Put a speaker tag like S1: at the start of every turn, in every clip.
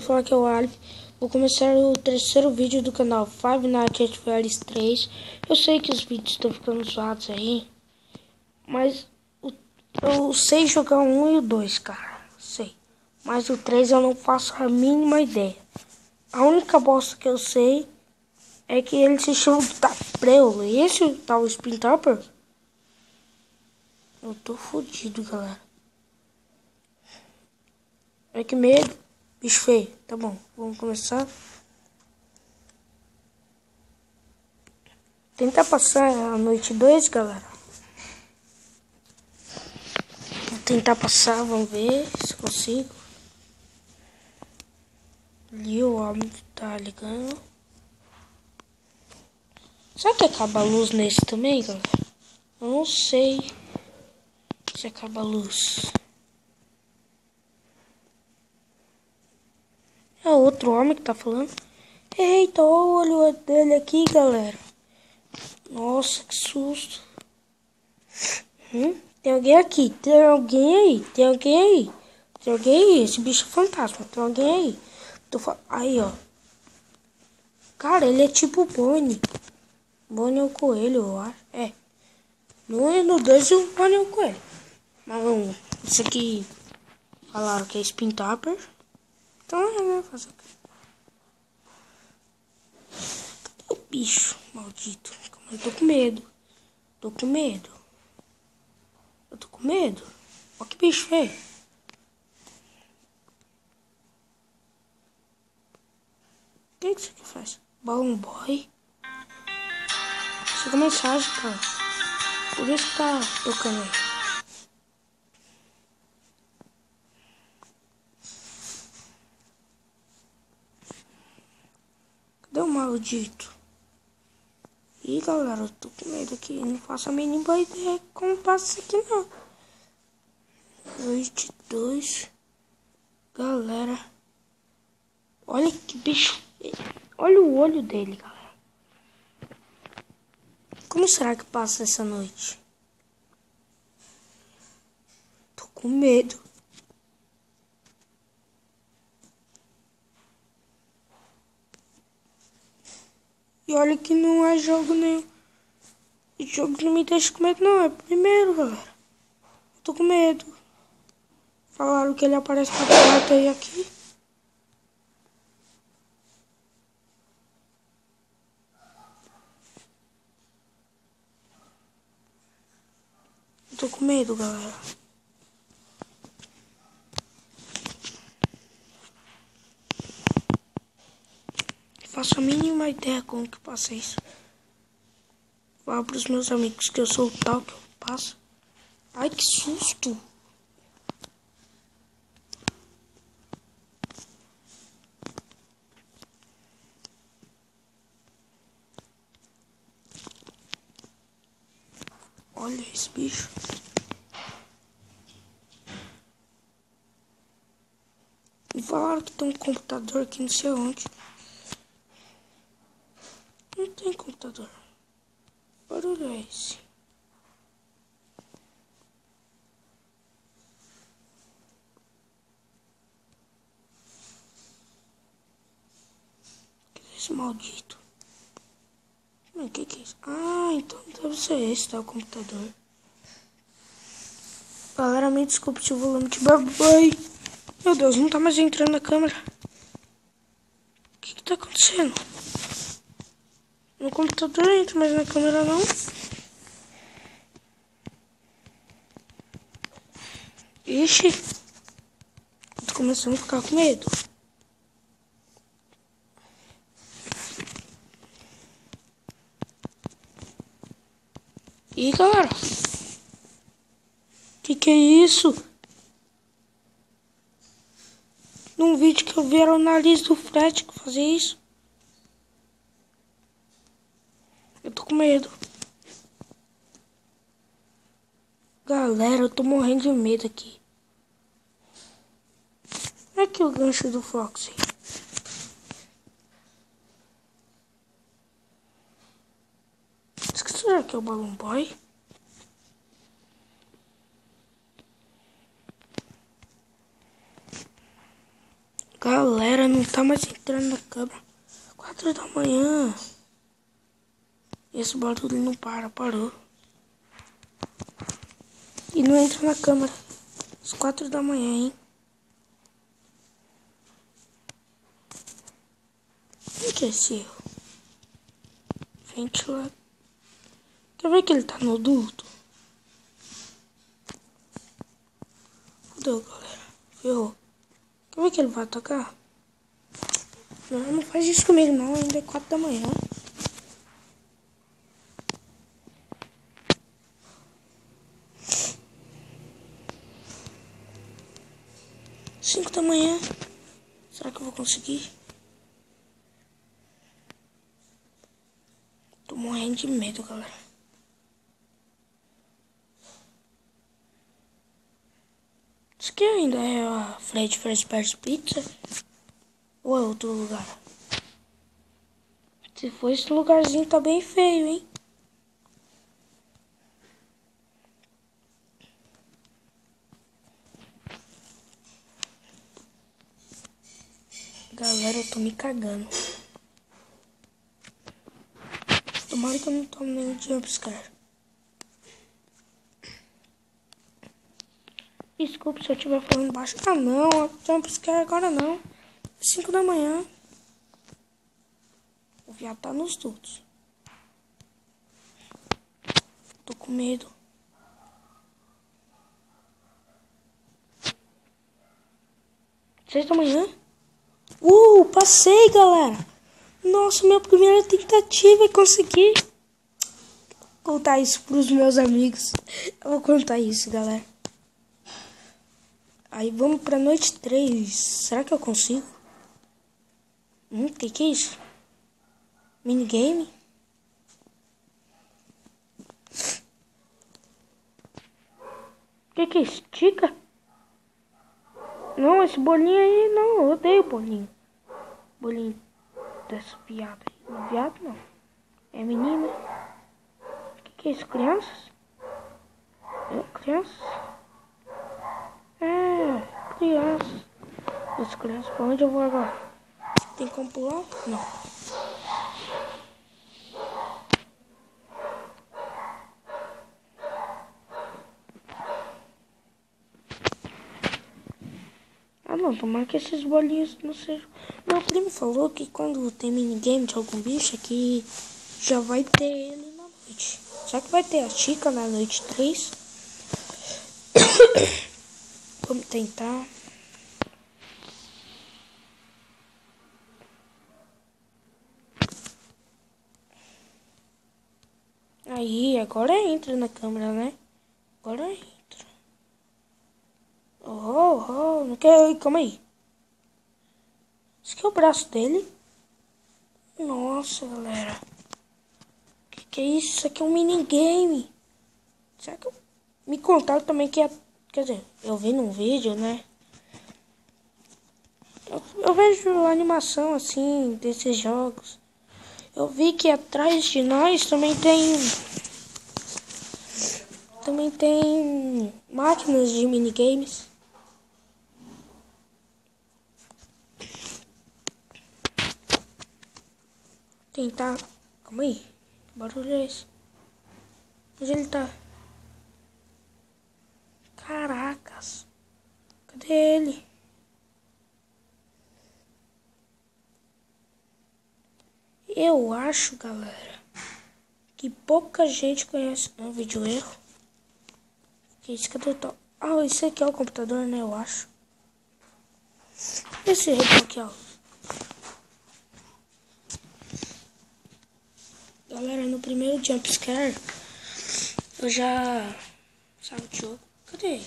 S1: Falar que é o Alif. Vou começar o terceiro vídeo do canal Five Nights at Freddy's 3. Eu sei que os vídeos estão ficando zoados aí, mas eu sei jogar o 1 e o 2, cara. Sei. Mas o 3 eu não faço a mínima ideia. A única bosta que eu sei é que ele se chama Tapreu. E esse tal Spin Topper? Eu tô fodido, galera. É que medo. Bicho feio. Tá bom, vamos começar. Tentar passar a noite 2, galera. Vou tentar passar, vamos ver se consigo. Ali o homem tá ligando. Será que acaba a luz nesse também, galera? Eu não sei se acaba a luz. É outro homem que tá falando. Eita, olha o olho dele aqui, galera. Nossa, que susto. Tem alguém aqui, tem alguém aí, tem alguém aí. Tem alguém aí, esse bicho é fantasma, tem alguém aí. Aí, ó. Cara, ele é tipo Bonnie. Bonnie é o coelho, eu acho. É. No 2 o Bonnie é o coelho. Mas não, isso aqui falaram que é Spin Topper. Então é, né? Fazer o quê? Cadê o bicho maldito? Eu tô com medo. Tô com medo. Eu tô com medo. Olha que bicho feio. O que isso aqui faz? Balloon Boy? Chega mensagem, cara. Por isso que tá tocando aí. Cadê o maldito? Ih, galera, eu tô com medo aqui. Não faço a mínima ideia como passa isso aqui, não. Noite 2. Galera. Olha que bicho. Olha o olho dele, galera. Como será que passa essa noite? Tô com medo. E olha que não é jogo nenhum. O jogo não me deixa com medo, não. É primeiro, galera. Eu tô com medo. Falaram que ele aparece na porta aí aqui. Eu tô com medo, galera. Não faço a mínima ideia como que passa isso. Fala pros meus amigos que eu sou o tal que eu passo. Ai, que susto. Olha esse bicho. Me falaram que tem um computador aqui, não sei onde. Não tem computador. Que barulho é esse? Que é esse maldito? O que é isso? Ah, então deve ser esse, tá? O computador. Galera, me desculpe se o volume de babai. Meu Deus, não tá mais entrando na câmera. O que tá acontecendo? No computador entra, mas na câmera não. Ixi. Tô começando a ficar com medo. Ih, galera. Que é isso? Num vídeo que eu vi era o nariz do Fred que fazia isso. Eu tô com medo. Galera, eu tô morrendo de medo aqui. Olha aqui o gancho do Foxy. Será que é o Balloon Boy? Galera, não tá mais entrando na câmera. 4 da manhã. Esse barulho não parou. E não entra na câmera. Às 4 da manhã, hein? O que é esse erro? Ventilador. Quer ver que ele tá no duto? Fudeu, galera. Ferrou. Quer ver que ele vai atacar? Não faz isso comigo não. Ainda é 4 da manhã. 5 da manhã. Será que eu vou conseguir? Tô morrendo de medo, galera. Isso aqui ainda é a Fred Fazbear's Pizza? Ou é outro lugar? Se for esse lugarzinho, tá bem feio, hein? Galera, eu tô me cagando. Tomara que eu não tome nenhum jumpscare. Desculpe se eu estiver falando baixo. Ah, não. Jumpscare agora não. 5 da manhã. O viado tá nos dutos. Tô com medo. Seis da manhã. Passei, galera. Nossa, minha primeira tentativa e consegui. Vou contar isso pros meus amigos. Eu vou contar isso, galera. Aí vamos pra noite 3. Será que eu consigo? Que é isso? Minigame? Que é isso? Tica? Não, esse bolinho aí não. Eu odeio bolinho. Bolinho dessa viada aí. Viado não. É menina. Que é isso? Crianças? Crianças? Crianças. As crianças, pra onde eu vou agora? Tem como pular? Não. Ah não, tomara que esses bolinhos não sejam... Meu primo falou que quando tem minigame de algum bicho aqui, já vai ter ele na noite. Será que vai ter a Chica na noite 3? Vamos tentar. Aí, agora entra na câmera, né? Agora entra. Não quero... Calma aí. Esse aqui é o braço dele? Nossa, galera. Que é isso? Isso aqui é um minigame. Será que me contaram também que é... Quer dizer, eu vi num vídeo, né? Eu vejo animação assim desses jogos. Eu vi que atrás de nós também tem máquinas de minigames. Tentar. Calma aí. Que barulho é esse? Onde ele tá? Caracas. Cadê ele? Eu acho, galera, que pouca gente conhece. Não, vídeo erro. Que isso? Cadê o tal? Ah, esse aqui é o computador, né? Eu acho. Esse aqui, ó. Galera, no primeiro jumpscare, eu já... Sabe o jogo? Cadê ele?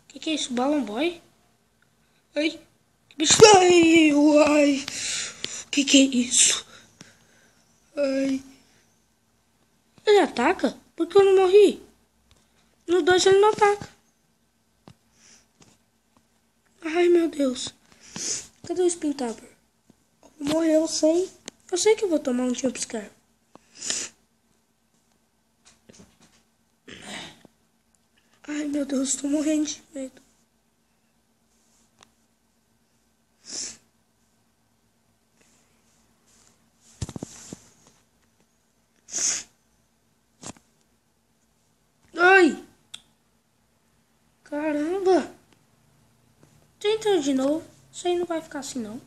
S1: Que é isso? Balloon Boy? Ai, que bicho... Ai, uai. Que é isso? Ai. Ele ataca? Por que eu não morri? No 2 ele não ataca. Ai, meu Deus. Cadê o Spintabber? Morreu, eu sei. Eu sei que eu vou tomar um jumpscare. Ai, meu Deus, tô morrendo de medo. tentando de novo. Isso aí não vai ficar assim, não.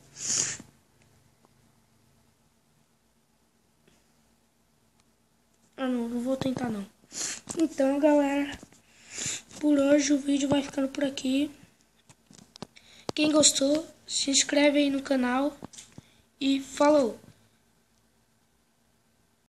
S1: Ah, não vou tentar, não. Então, galera, por hoje o vídeo vai ficando por aqui. Quem gostou, se inscreve aí no canal. E falou!